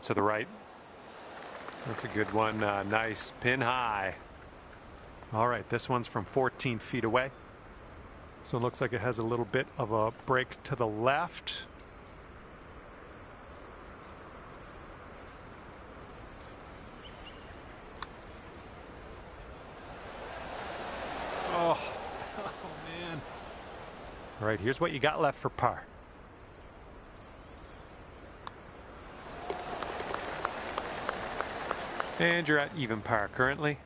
To the right. That's a good one. Nice pin high. All right, this one's from 14 feet away. So it looks like it has a little bit of a break to the left. Oh, man. All right, here's what you got left for par. And you're at even par currently.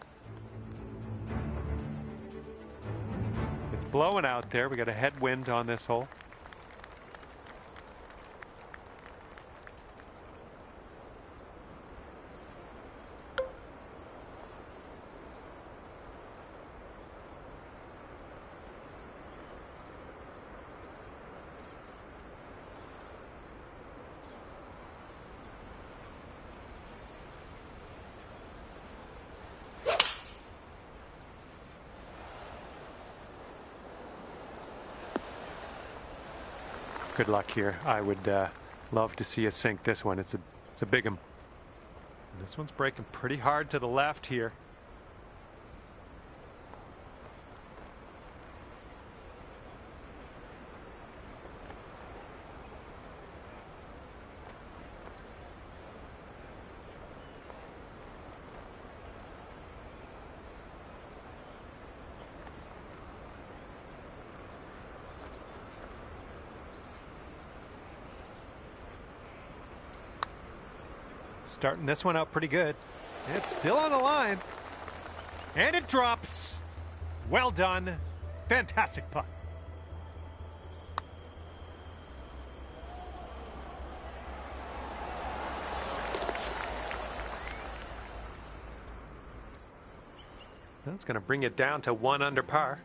It's blowing out there. We got a headwind on this hole. Good luck here. I would love to see us sink this one. It's a big one. This one's breaking pretty hard to the left here. Starting this one out pretty good. It's still on the line. And it drops. Well done. Fantastic putt. That's going to bring it down to 1 under par.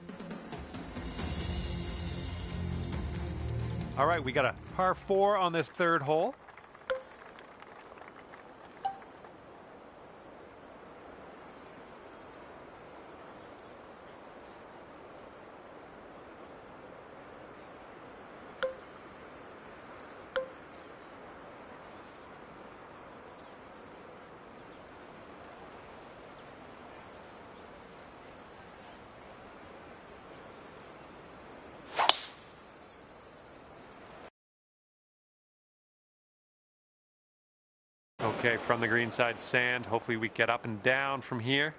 All right, we got a par 4 on this third hole. Okay, from the green side sand. Hopefully we get up and down from here.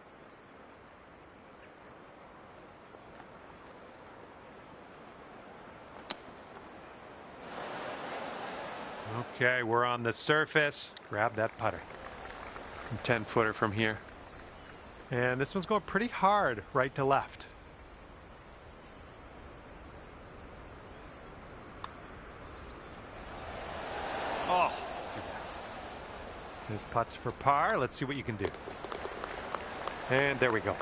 Okay, we're on the surface. Grab that putter. 10-footer from here. And this one's going pretty hard right to left. Oh, that's too bad. This putt's for par. Let's see what you can do. And there we go.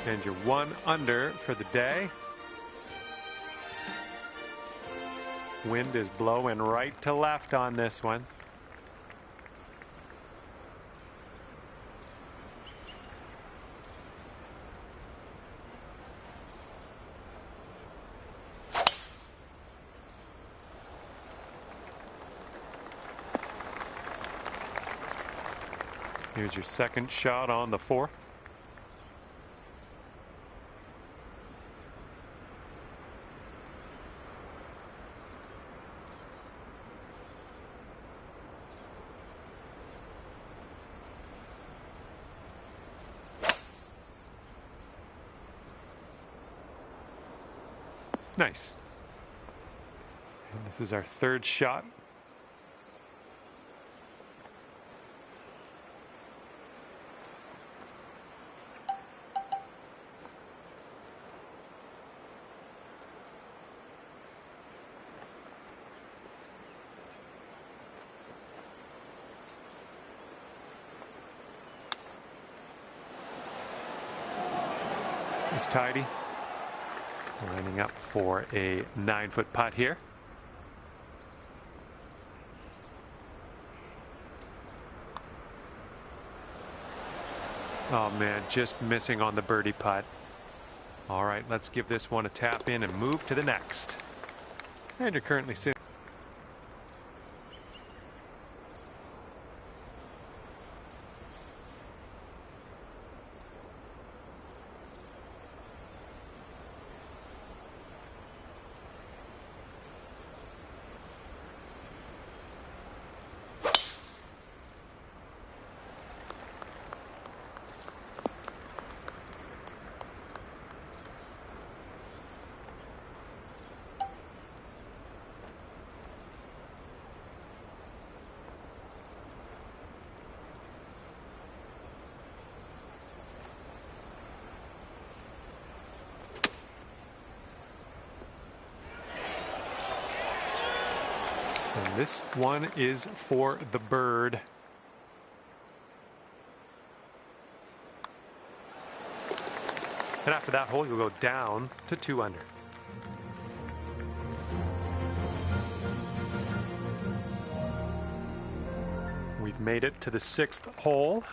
And you're 1 under for the day. Wind is blowing right to left on this one. Here's your second shot on the 4th. Nice. And this is our third shot. It's tidy. Lining up for a 9-foot putt here. Oh man, just missing on the birdie putt. All right, let's give this one a tap in and move to the next. And you're currently sitting. This one is for the bird. And after that hole, you'll go down to 2 under. We've made it to the 6th hole.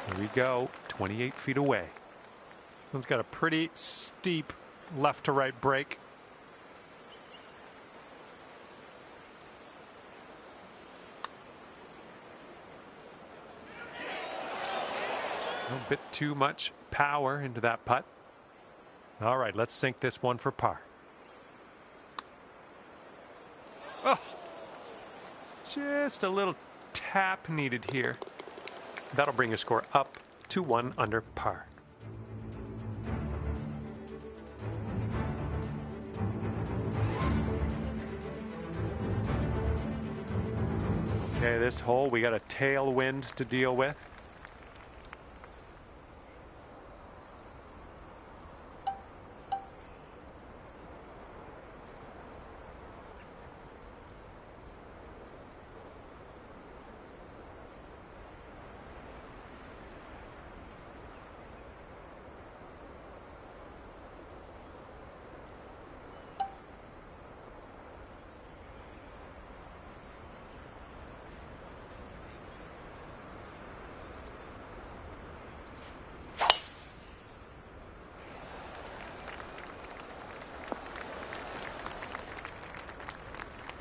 Here we go, 28 feet away. This one's got a pretty steep left to right break. A bit too much power into that putt. All right, let's sink this one for par. Oh, just a little tap needed here. That'll bring your score up to 1 under par. Okay, this hole, we got a tailwind to deal with.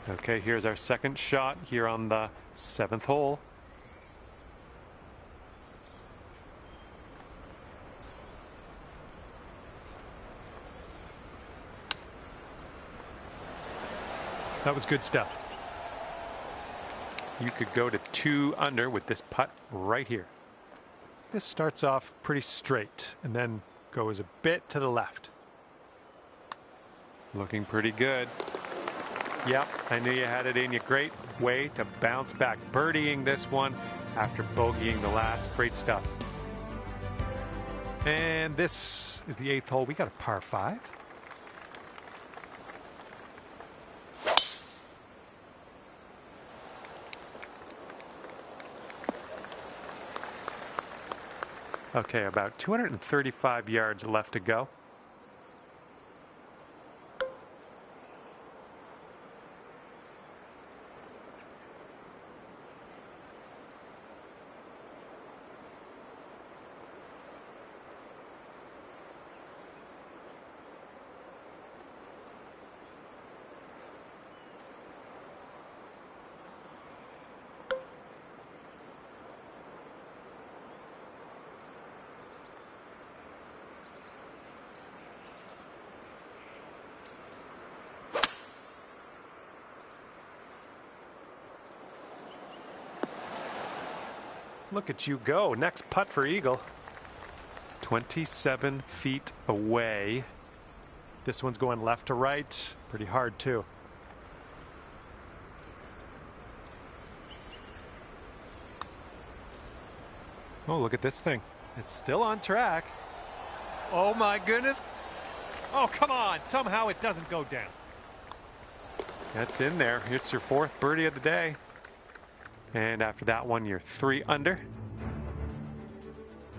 Okay, here's our second shot here on the 7th hole. That was good stuff. You could go to 2 under with this putt right here. This starts off pretty straight and then goes a bit to the left. Looking pretty good. Yep, I knew you had it in you. Great way to bounce back. Birdieing this one after bogeying the last. Great stuff. And this is the 8th hole. We got a par 5. Okay, about 235 yards left to go. Look at you go. Next putt for eagle. 27 feet away. This one's going left to right. Pretty hard too. Oh, look at this thing. It's still on track. Oh my goodness. Oh, come on. Somehow it doesn't go down. That's in there. It's your 4th birdie of the day. And after that one, you're 3 under.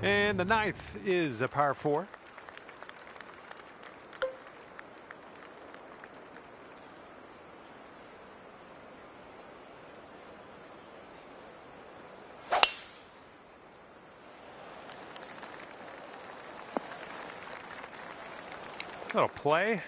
And the 9th is a par 4. Little play.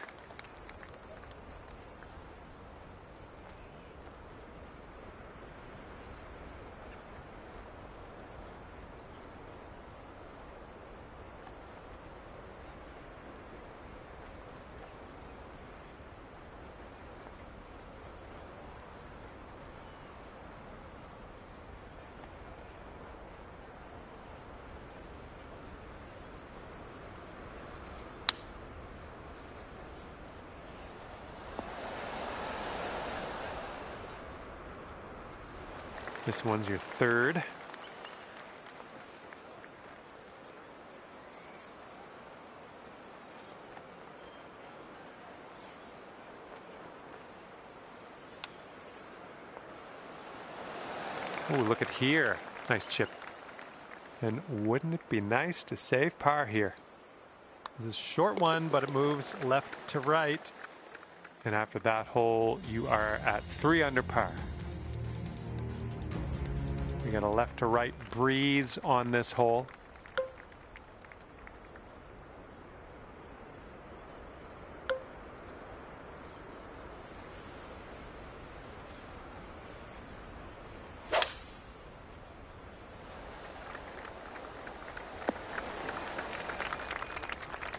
This one's your third. Oh, look at here. Nice chip. And wouldn't it be nice to save par here? This is a short one, but it moves left to right. And after that hole, you are at 3 under par. You got a left to right breeze on this hole.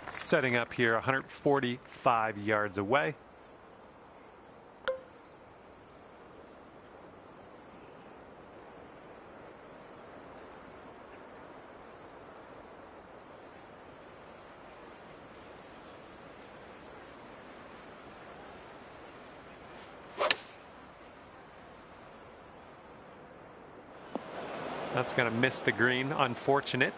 Setting up here 145 yards away. That's going to miss the green. Unfortunate.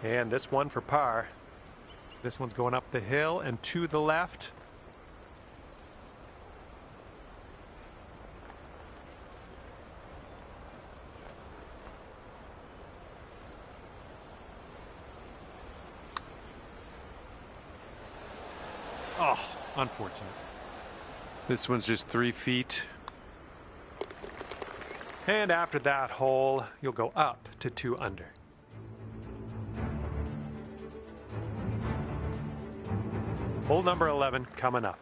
And this one for par. This one's going up the hill and to the left. Oh, unfortunate. This one's just 3 feet. And after that hole, you'll go up to 2 under. Hole number 11 coming up.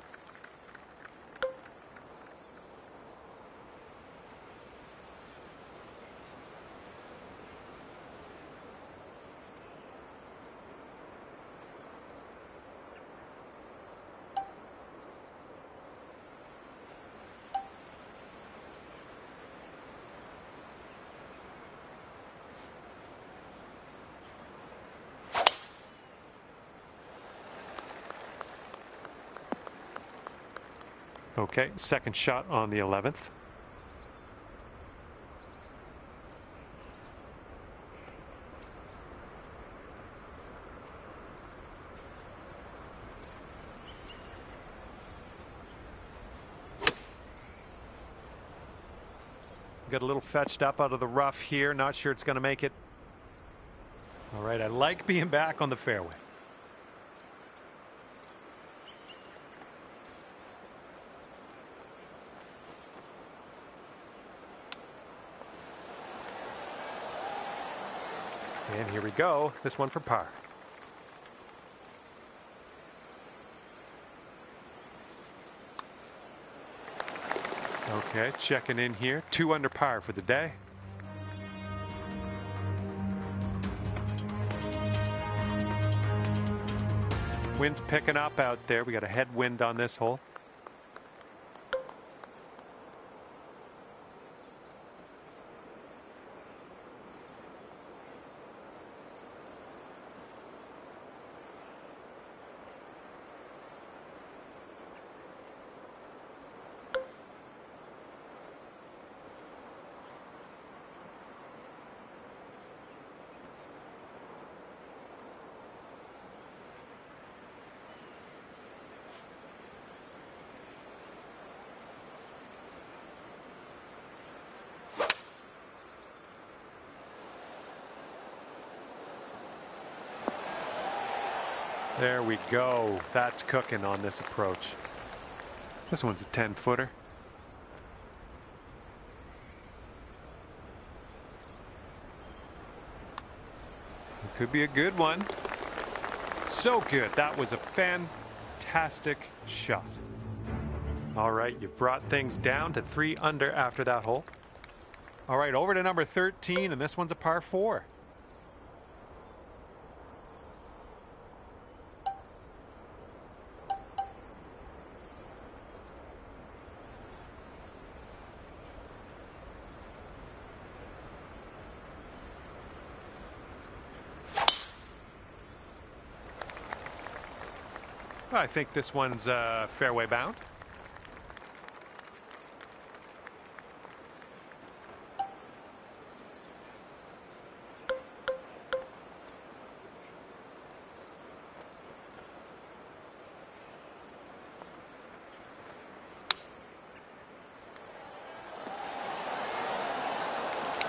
Okay, second shot on the 11th. Got a little fetched up out of the rough here. Not sure it's going to make it. All right, I like being back on the fairway. And here we go. This one for par. Okay, checking in here. 2 under par for the day. Wind's picking up out there. We got a headwind on this hole. There we go. That's cooking on this approach. This one's a 10-footer. It could be a good one. So good. That was a fantastic shot. All right, you brought things down to 3 under after that hole. All right, over to number 13, and this one's a par 4. I think this one's fairway bound.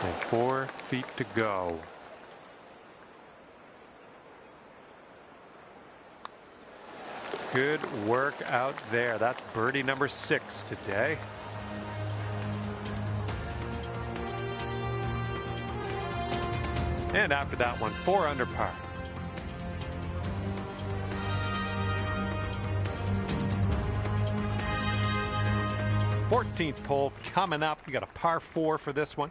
And 4 feet to go. Good work out there. That's birdie number 6 today. And after that one, 4 under par. Fourteenth hole coming up. We got a par 4 for this one.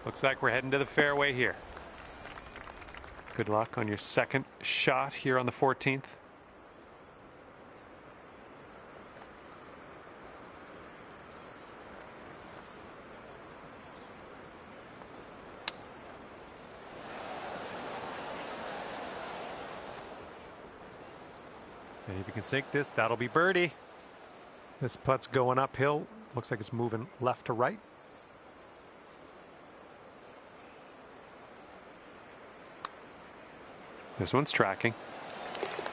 Looks like we're heading to the fairway here. Good luck on your second shot here on the 14th. And if you can sink this, that'll be birdie. This putt's going uphill. Looks like it's moving left to right. This one's tracking.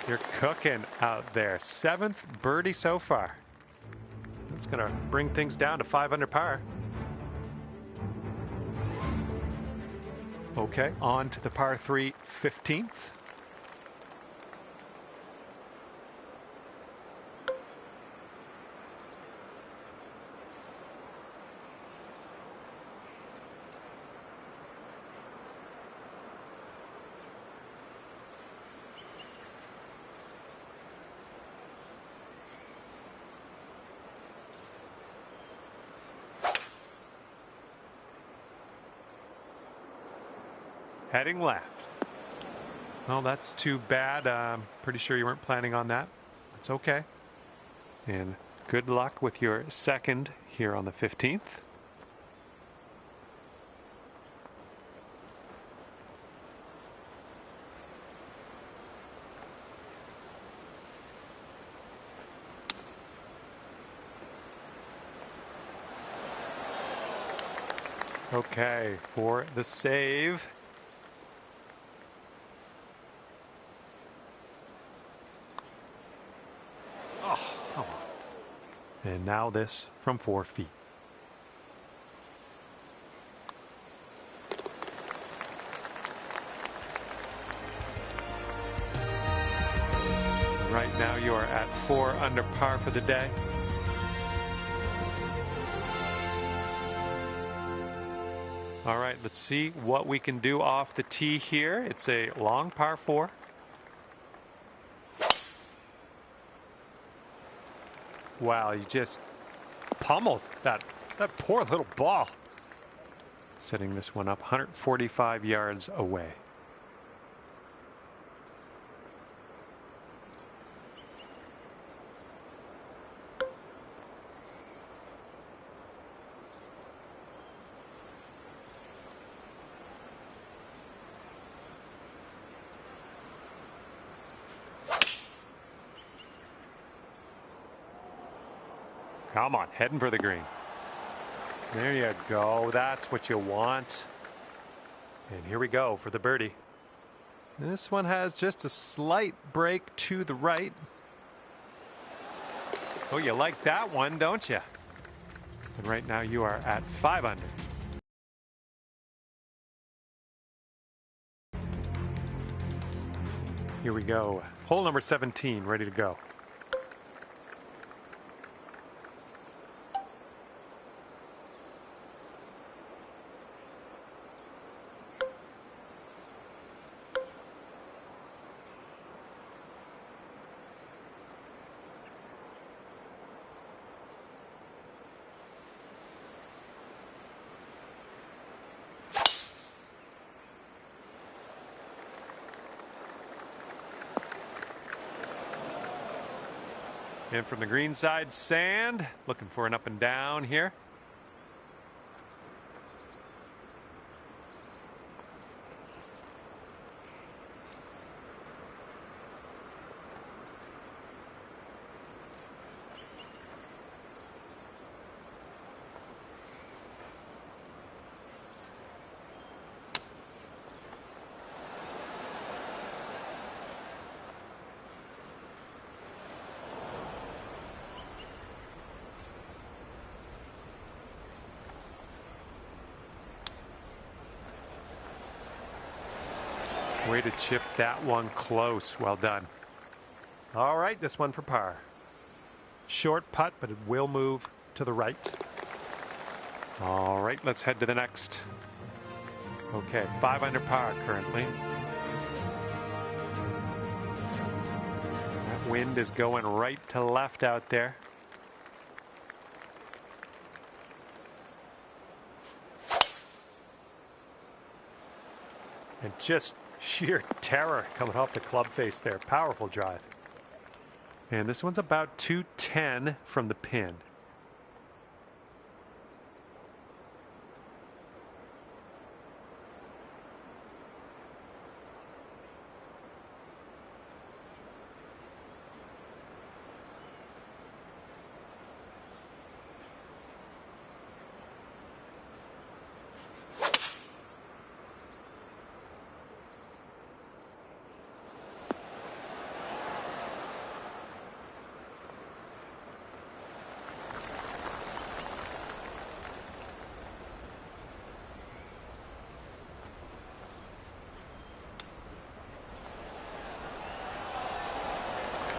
You're cooking out there. 7th birdie so far. That's going to bring things down to 5 under par. Okay, on to the par 3 15th. Heading left. Well, that's too bad. I'm pretty sure you weren't planning on that. It's okay. And good luck with your second here on the 15th. Okay, for the save. Oh, come on. And now this from 4 feet. Right now you are at 4 under par for the day. All right, let's see what we can do off the tee here. It's a long par 4. Wow, you just pummeled that poor little ball. Setting this one up 145 yards away. Come on, heading for the green. There you go. That's what you want. And here we go for the birdie. This one has just a slight break to the right. Oh, you like that one, don't you? And right now you are at 5 under. Here we go. Hole number 17, ready to go. In from the green side, sand. Looking for an up and down here. Way to chip that one close. Well done. All right, this one for par. Short putt, but it will move to the right. All right, let's head to the next. Okay, 5 under par currently. That wind is going right to left out there. And just sheer terror coming off the club face there. Powerful drive. And this one's about 210 from the pin.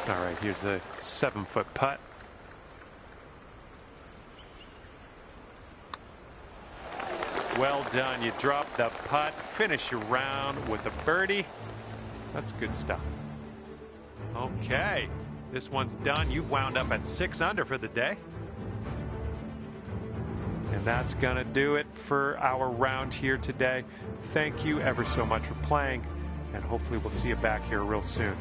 All right, here's the 7-foot putt. Well done. You drop the putt, finish your round with a birdie. That's good stuff. Okay, this one's done. You've wound up at 6 under for the day. And that's going to do it for our round here today. Thank you ever so much for playing, and hopefully we'll see you back here real soon.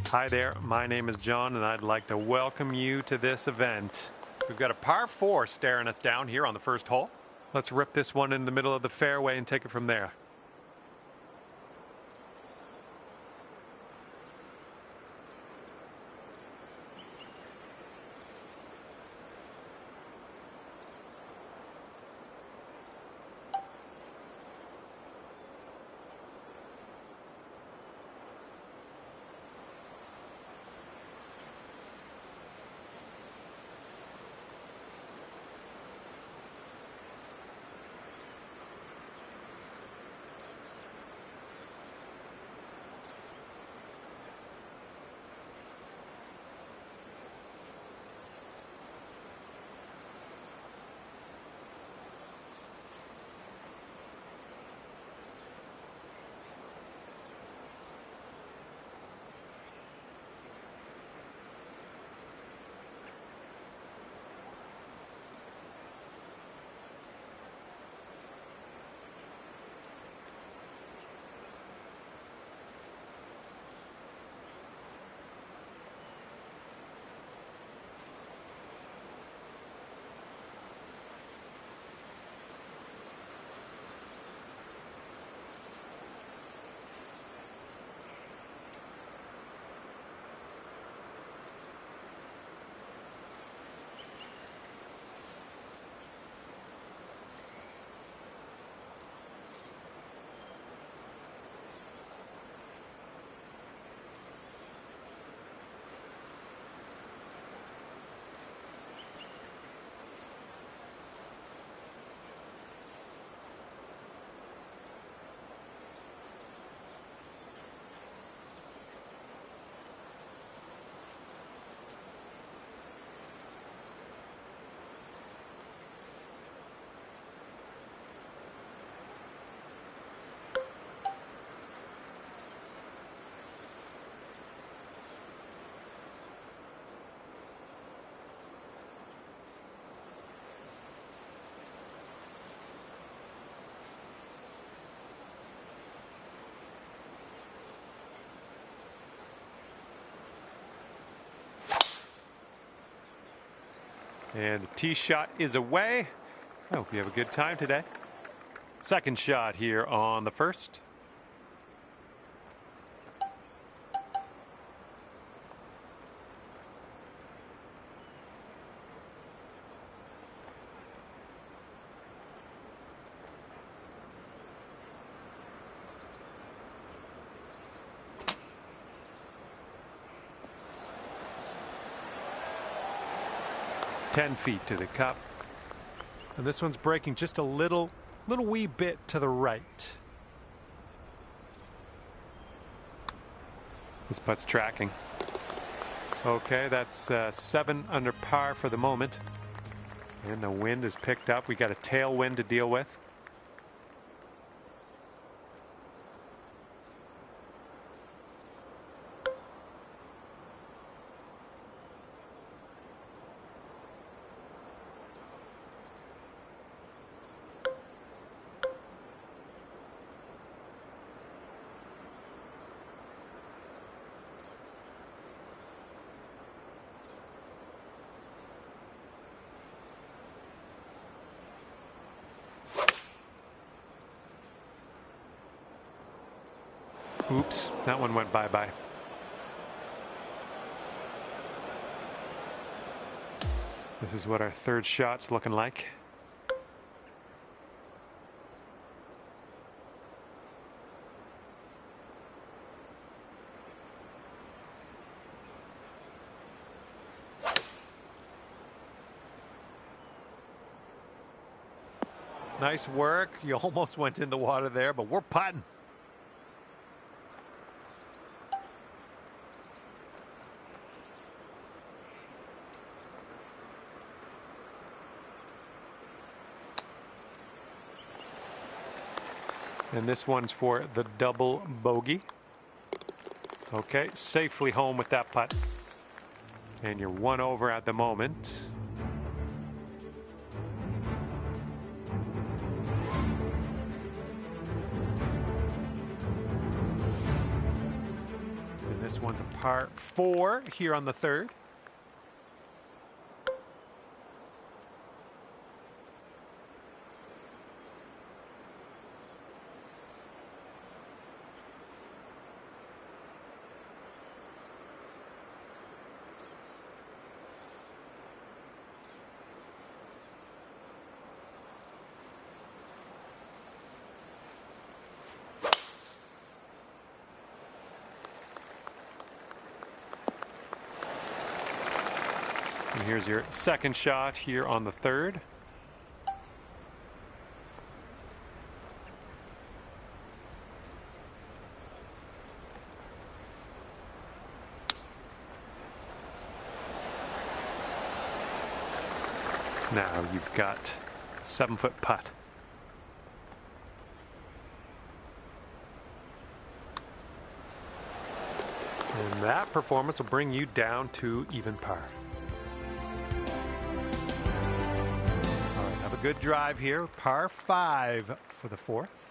Hi there, my name is John and I'd like to welcome you to this event. We've got a par 4 staring us down here on the first hole. Let's rip this one in the middle of the fairway and take it from there. And the tee shot is away. I hope you have a good time today. Second shot here on the first. Ten feet to the cup. And this one's breaking just a little wee bit to the right. This putt's tracking. Okay, that's 7 under par for the moment. And the wind is picked up. We got a tailwind to deal with. Oops, that one went bye-bye. This is what our third shot's looking like. Nice work. You almost went in the water there, but we're putting. And this one's for the double bogey. Okay, safely home with that putt. And you're 1 over at the moment. And this one's a par 4 here on the third. And here's your second shot here on the third. Now you've got 7-foot putt. And that performance will bring you down to even par. All right, have a good drive here. Par 5 for the fourth.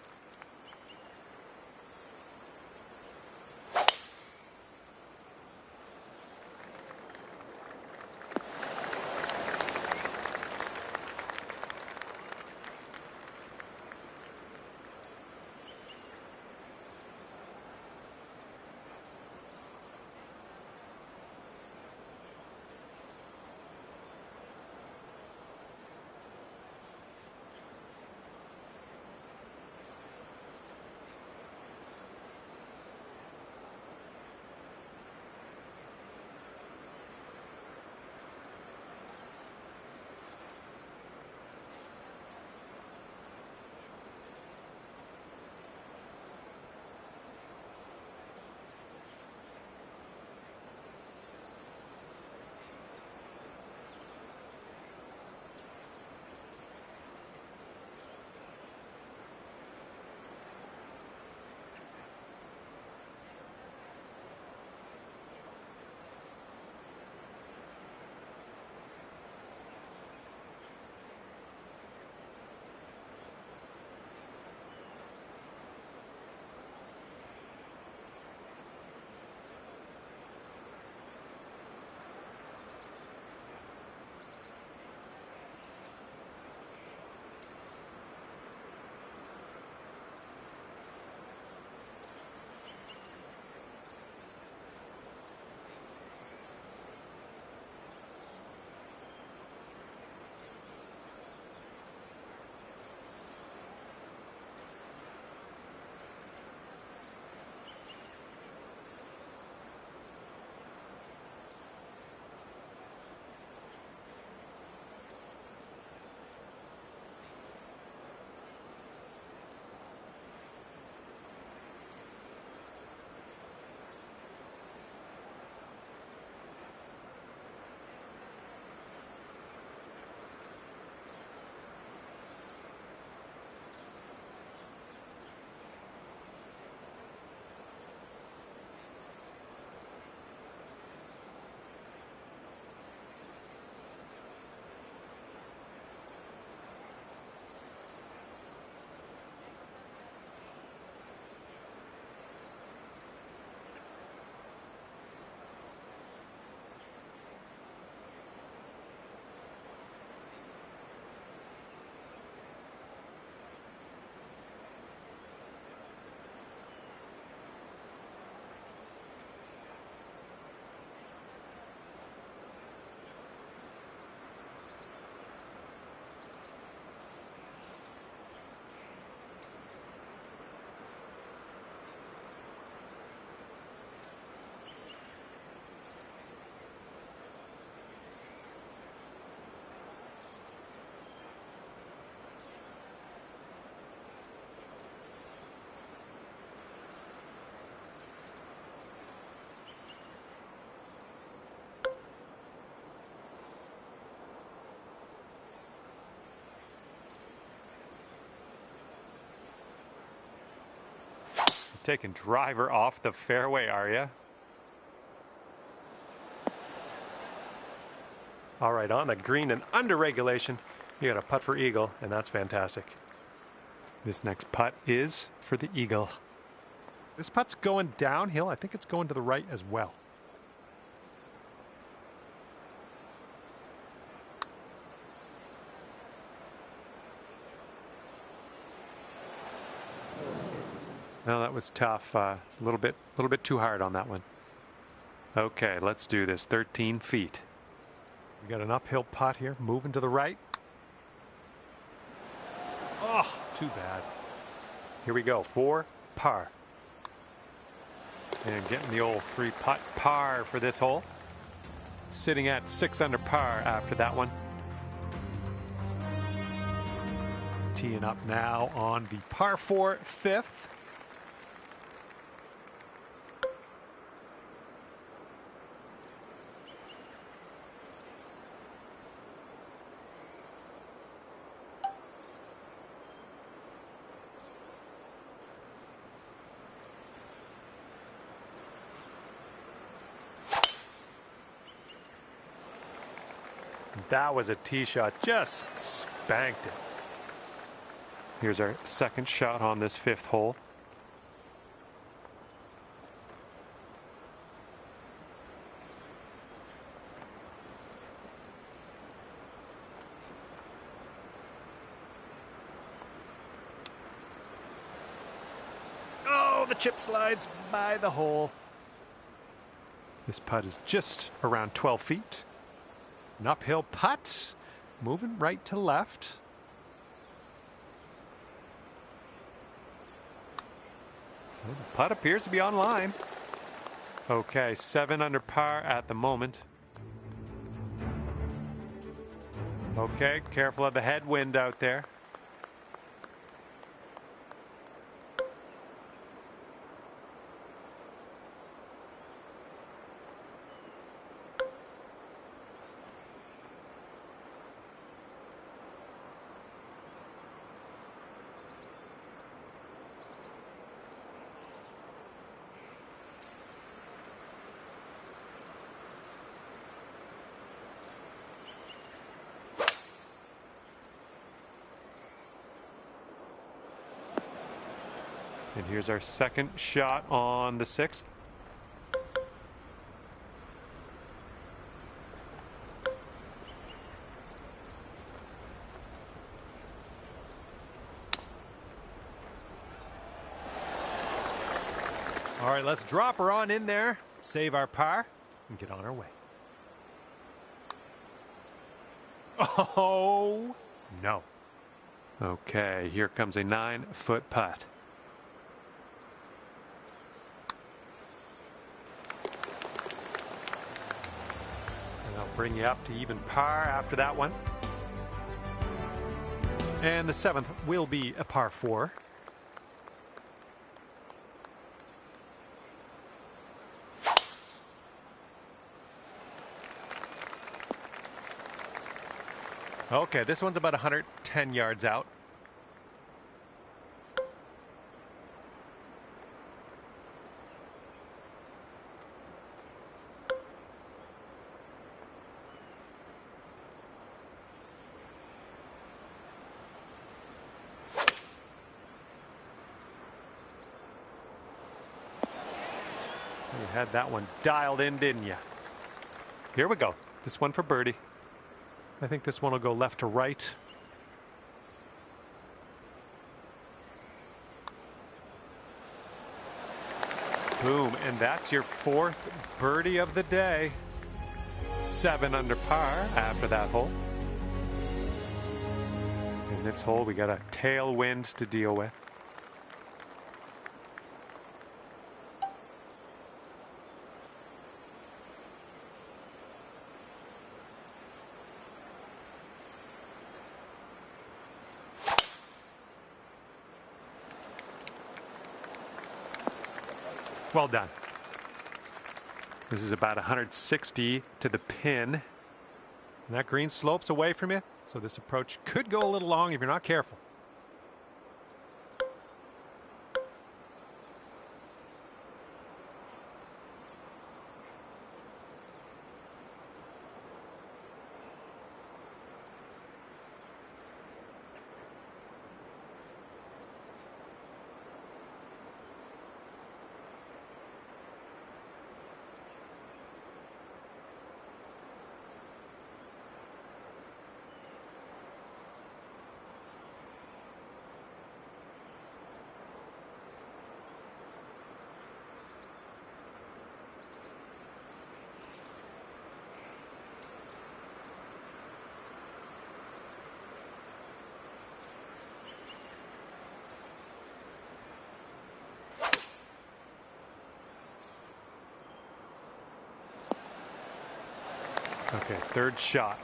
taking driver off the fairway, are you? All right, on the green and under regulation, you got a putt for eagle, and that's fantastic. This next putt is for the eagle. This putt's going downhill. I think it's going to the right as well. Well, that was tough. It's a little bit too hard on that one. Okay, let's do this. 13 feet. We got an uphill putt here, moving to the right. Oh, too bad. Here we go, 4 par. And getting the old 3-putt par for this hole. Sitting at 6 under par after that one. Teeing up now on the par 4 fifth. That was a tee shot, just spanked it. Here's our second shot on this 5th hole. Oh, the chip slides by the hole. This putt is just around 12 feet. An uphill putt, moving right to left. Well, the putt appears to be on line. Okay, 7 under par at the moment. Okay, careful of the headwind out there. And here's our second shot on the 6th. All right, let's drop her on in there, save our par, and get on our way. Oh, no. Okay, here comes a 9-foot putt. Bring you up to even par after that one. And the 7th will be a par 4. Okay, this one's about 110 yards out. You had that one dialed in, didn't you? Here we go. This one for birdie. I think this one will go left to right. Boom, and that's your 4th birdie of the day. 7 under par after that hole. In this hole, we got a tailwind to deal with. Well done. This is about 160 to the pin. And that green slopes away from you, so this approach could go a little long if you're not careful. Okay, third shot.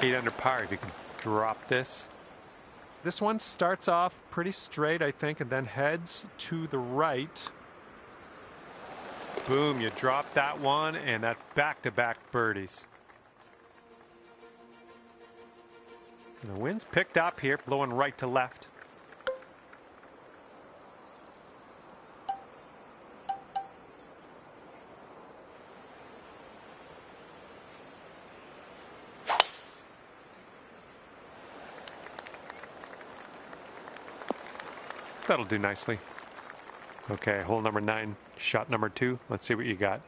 Eight under par if you can drop this. This one starts off pretty straight, I think, and then heads to the right. Boom, you drop that one, and that's back-to-back birdies. And the wind's picked up here, blowing right to left. That'll do nicely. Okay, hole number 9, shot number 2. Let's see what you got.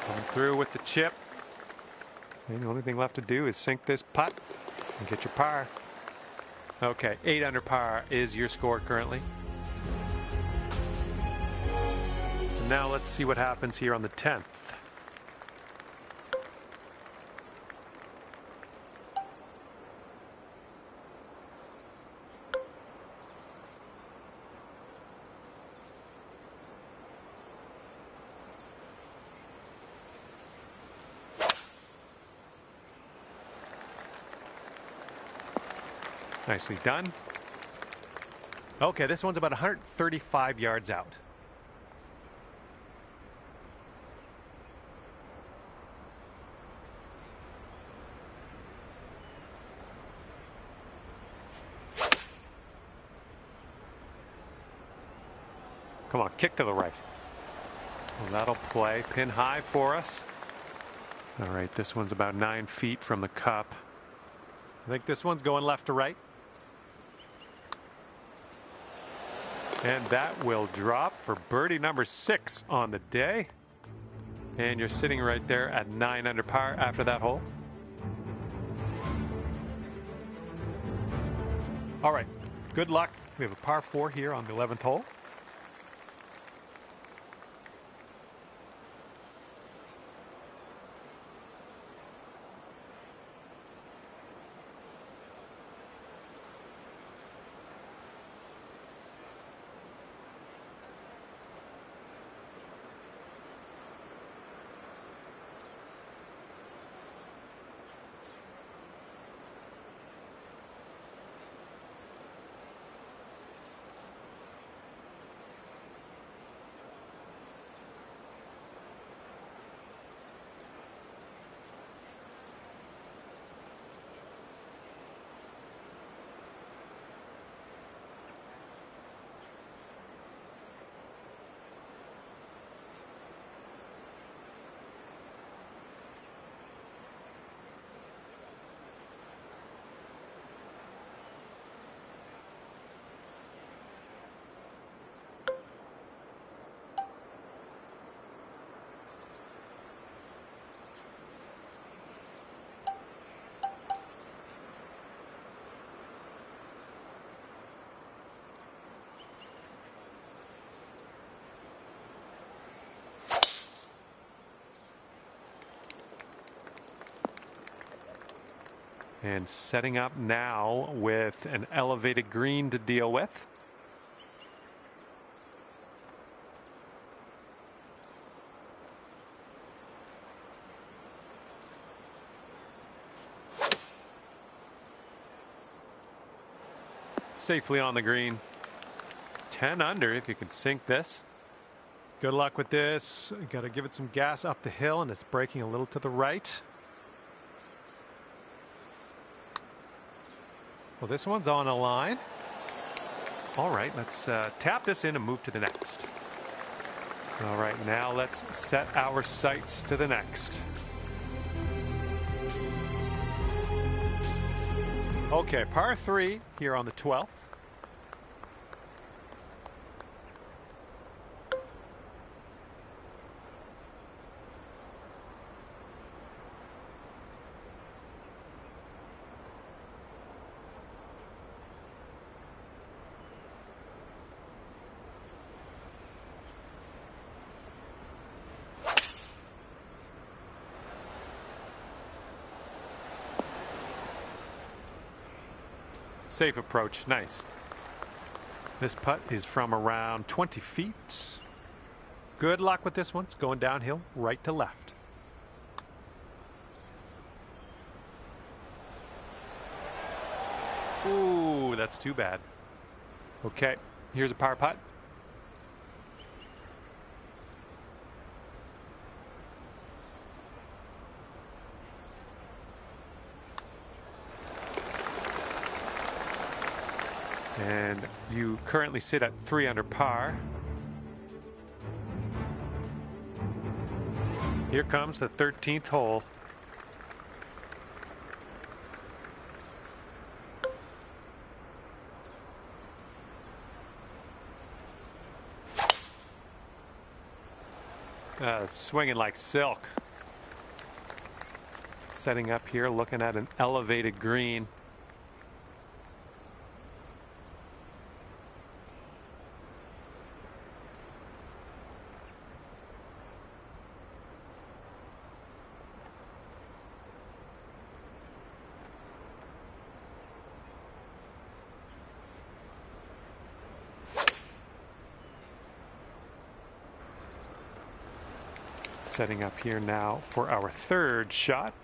Coming through with the chip. And the only thing left to do is sink this putt and get your par. Okay, 8 under par is your score currently. Now let's see what happens here on the 10th. Nicely done. Okay, this one's about 135 yards out. Come on, kick to the right. Well, that'll play pin high for us. All right, this one's about 9 feet from the cup. I think this one's going left to right. And that will drop for birdie number 6 on the day. And you're sitting right there at 9 under par after that hole. All right, good luck. We have a par 4 here on the 11th hole. And setting up now with an elevated green to deal with. Safely on the green. 10 under if you can sink this. Good luck with this. Got to give it some gas up the hill, and it's braking a little to the right. Well, this one's on a line. All right, let's tap this in and move to the next. All right, now let's set our sights to the next. Okay, par 3 here on the 12th. Safe approach, nice. This putt is from around 20 feet. Good luck with this one. It's going downhill, right to left. Ooh, that's too bad. Okay, here's a par putt. And you currently sit at 3 under par. Here comes the 13th hole. Swinging like silk. Setting up here, looking at an elevated green. Setting up here now for our 3rd shot.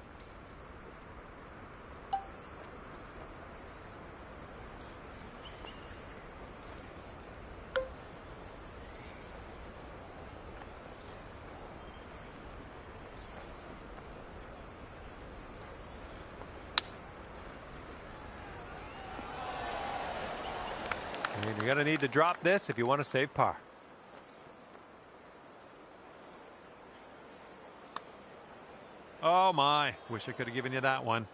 And you're going to need to drop this if you want to save par. Oh my, wish I could have given you that one.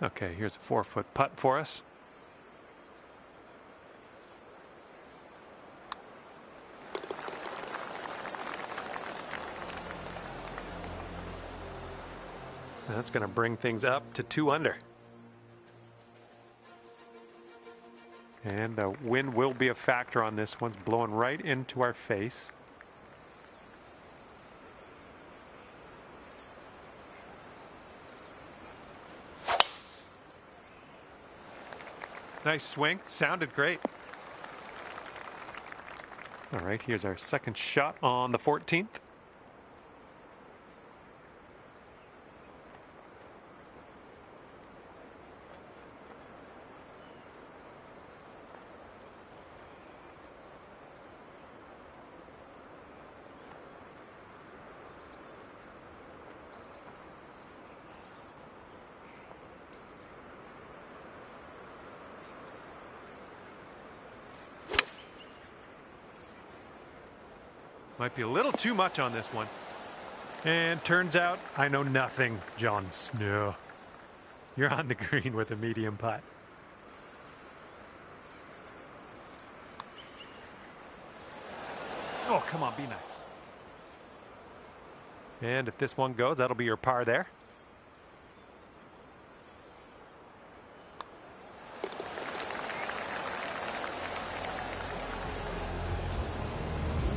Okay, here's a 4-foot putt for us. That's going to bring things up to 2 under. And the wind will be a factor on this. One's blowing right into our face. Nice swing, sounded great. All right, here's our 2nd shot on the 14th. Might be a little too much on this one. And turns out I know nothing, Jon Snow. You're on the green with a medium putt. Oh, come on, be nice. And if this one goes, that'll be your par there.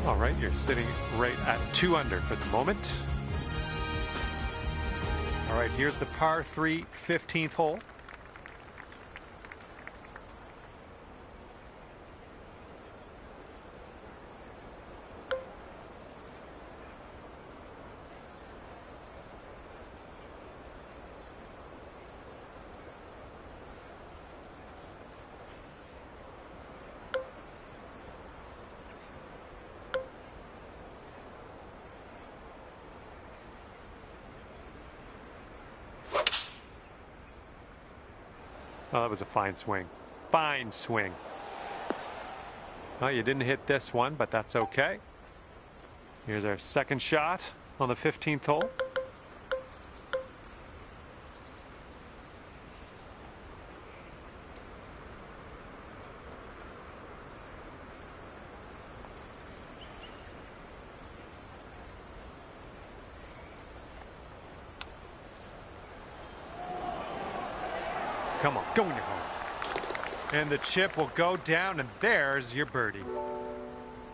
All right, you're sitting right at 2 under for the moment. All right, here's the par 3 15th hole. Oh, that was a fine swing. Fine swing. Well, you didn't hit this one, but that's okay. Here's our second shot on the 15th hole. Come on, go in your home. And the chip will go down, and there's your birdie.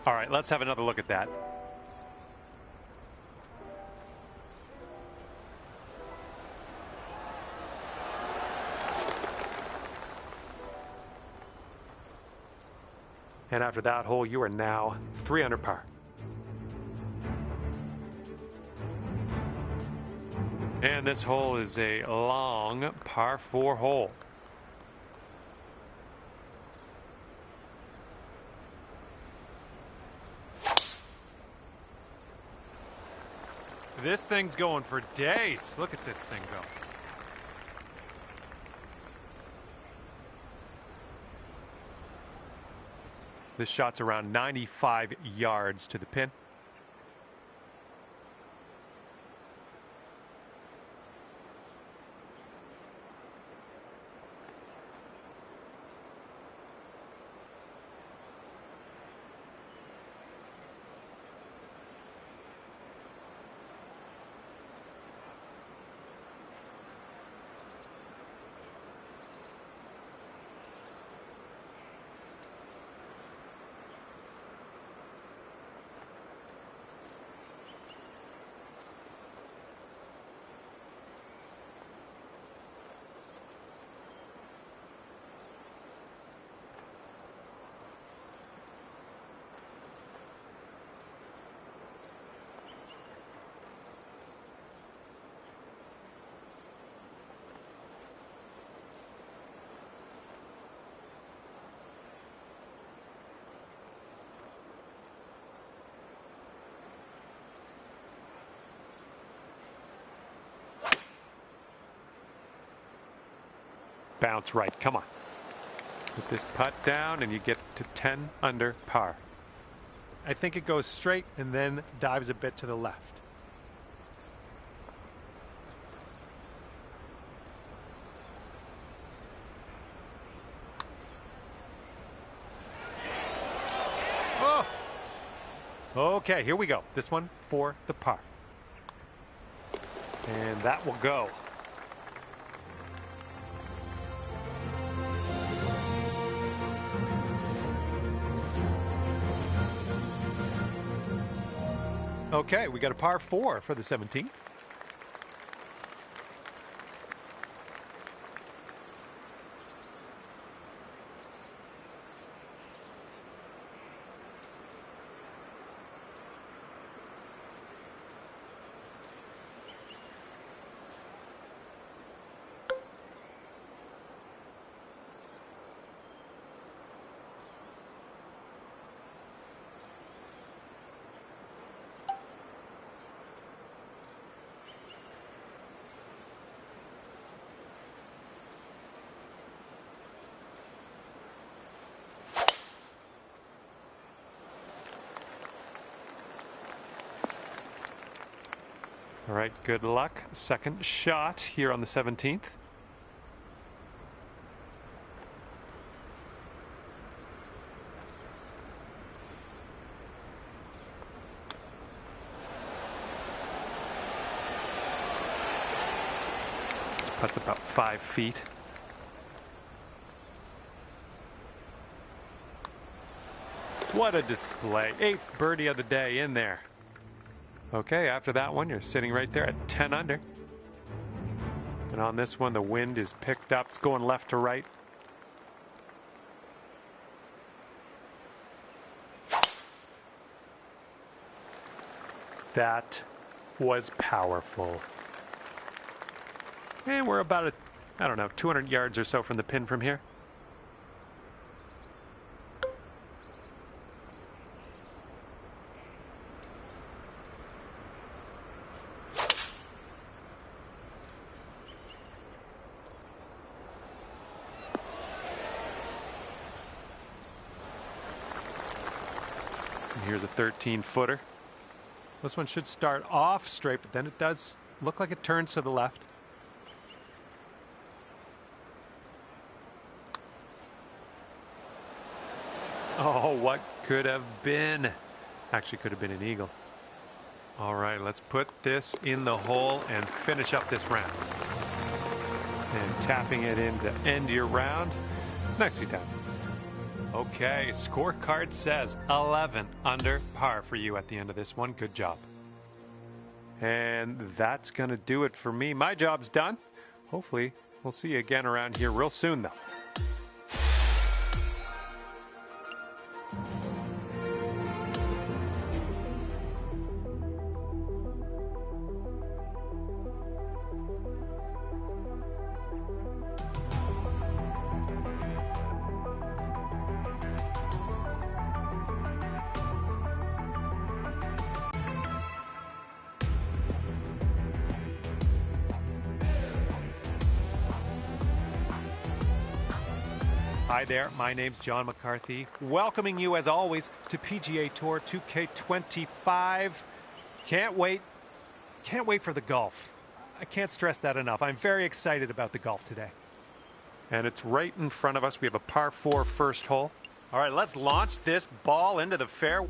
All right, let's have another look at that. And after that hole, you are now 3 under par. And this hole is a long par 4 hole. This thing's going for days. Look at this thing go. This shot's around 95 yards to the pin. Bounce right. Come on. Put this putt down and you get to 10 under par. I think it goes straight and then dives a bit to the left. Oh! Okay, here we go. This one for the par. And that will go. Okay, we got a par 4 for the 17th. All right, good luck. Second shot here on the 17th. This putt's about 5 feet. What a display. 8th birdie of the day in there. Okay, after that one, you're sitting right there at 10 under. And on this one, the wind is picked up. It's going left to right. That was powerful. And we're about, I don't know, 200 yards or so from the pin from here. here's a 13-footer. This one should start off straight, but then it does look like it turns to the left. Oh, what could have been? Actually, could have been an eagle. All right, let's put this in the hole and finish up this round. And tapping it in to end your round. Nicely done. Okay, scorecard says 11 under par for you at the end of this one. Good job. And that's going to do it for me. My job's done. Hopefully, we'll see you again around here real soon, though. Hi there, my name's John McCarthy, welcoming you as always to PGA Tour 2K25. Can't wait for the golf. I can't stress that enough. I'm very excited about the golf today. And it's right in front of us. We have a par 4 first hole. All right, let's launch this ball into the fair.